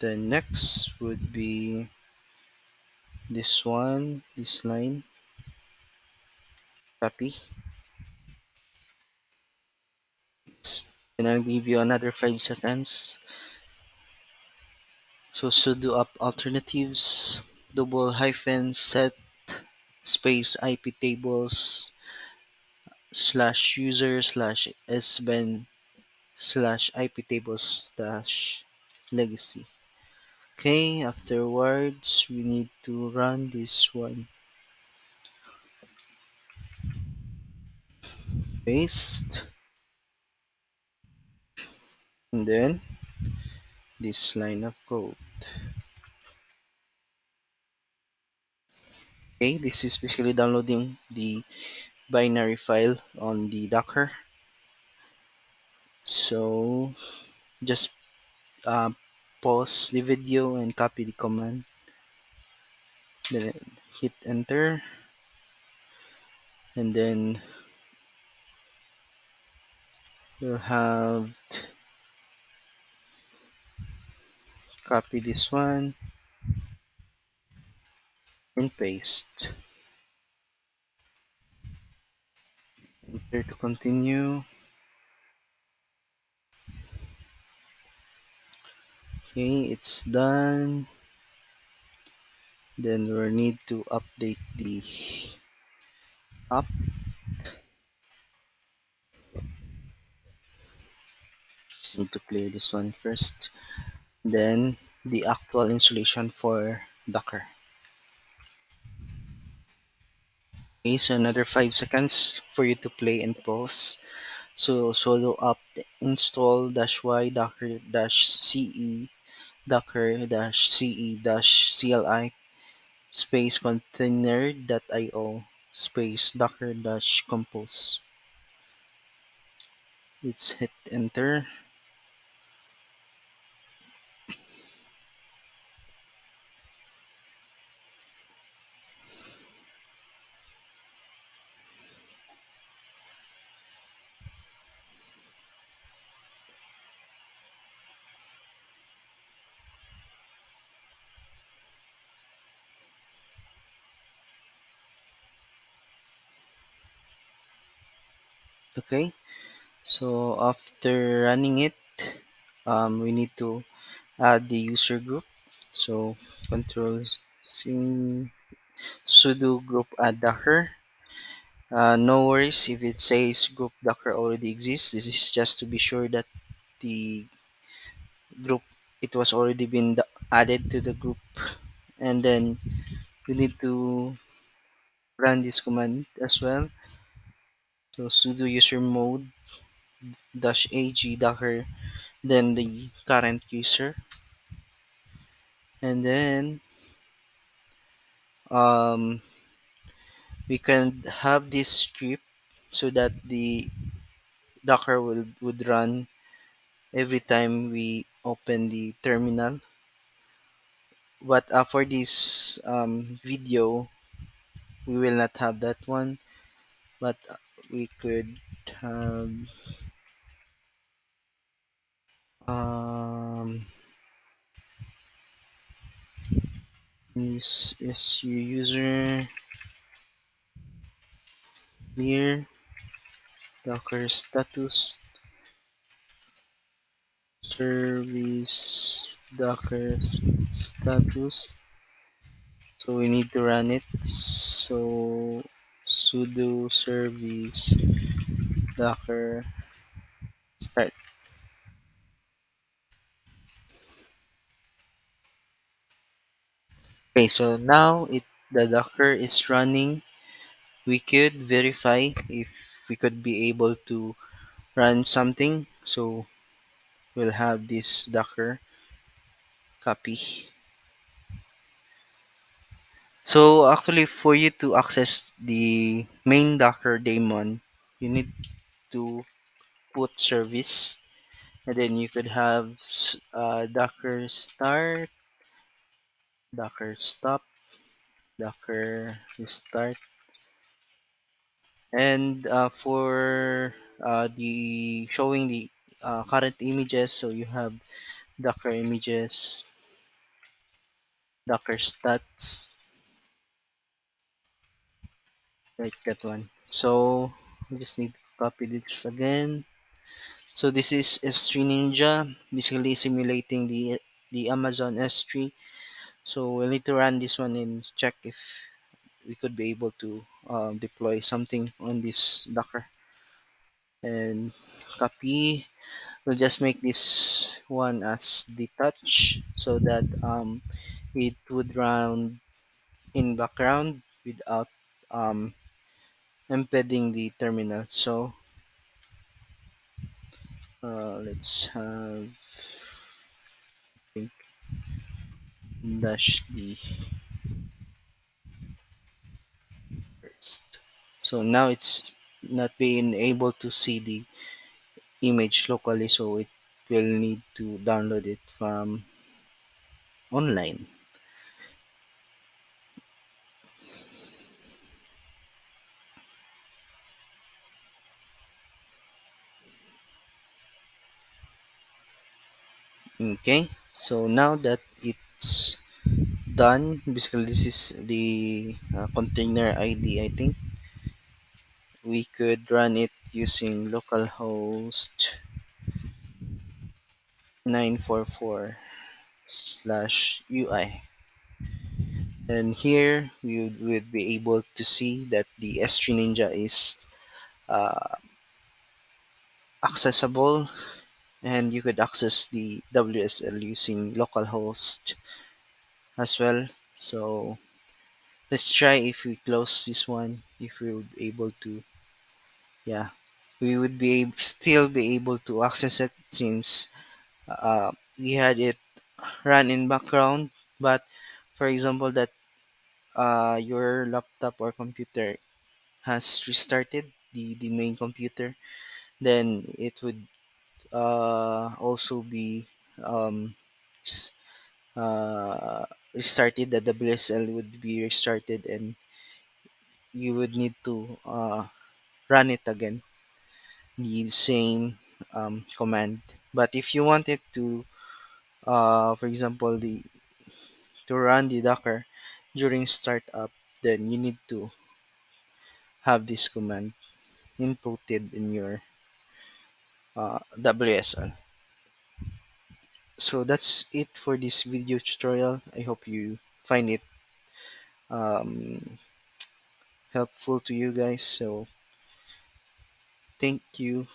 Then next would be this one, this line, copy. And I'll give you another 5 seconds. So sudo up alternatives, double hyphen set space IP tables slash user slash sben slash IP tables dash legacy. Okay, afterwards we need to run this one. Paste, and then this line of code. Okay, this is basically downloading the binary file on the Docker. So just uh, pause the video and copy the command. Then hit enter, and then you'll have copy this one and paste. Enter to continue. Okay, it's done. Then we need to update the app. Just need to clear this one first. Then the actual installation for Docker. Okay, so another 5 seconds for you to play and pause. So sudo apt install dash y docker dash ce docker dash ce dash cli space container.io space docker dash compose. Let's hit enter. Okay, so after running it, we need to add the user group. So control C sudo group add docker. No worries if it says group docker already exists. This is just to be sure that the group it was already been added to the group, and then you need to run this command as well. So sudo user mode dash ag docker, then the current user, and then um, we can have this script so that the docker would run every time we open the terminal. But for this video, we will not have that one, but we could have um, use su user clear docker status service docker status. So we need to run it. So sudo service docker start. Okay, so now the docker is running. We could verify if we could be able to run something. So we'll have this docker copy. So actually for you to access the main docker daemon, you need to put service, and then you could have docker start, docker stop, docker restart, and for the showing the current images, so you have docker images, Docker stats, like that one. So we just need to copy this again. So this is S3 Ninja, basically simulating the Amazon S3. So we'll need to run this one and check if we could be able to deploy something on this Docker and copy. We'll just make this one as detach so that it would run in background without um, embedding the terminal. So let's have I think dash d first. So now it's not being able to see the image locally, so it will need to download it from online. Okay, so now that it's done, basically this is the container ID. I think we could run it using localhost 944 slash UI. And here we would be able to see that the S3 Ninja is uh, accessible, and you could access the WSL using localhost as well. So let's try if we close this one, if we would be able to, yeah, we would still be able to access it since we had it run in background. But for example, that your laptop or computer has restarted the main computer, then it would also be um, s- restarted. The WSL would be restarted, and you would need to run it again, the same command. But if you wanted to, for example, the to run the Docker during startup, then you need to have this command inputted in your WSL. So that's it for this video tutorial. I hope you find it um, helpful to you guys. So thank you.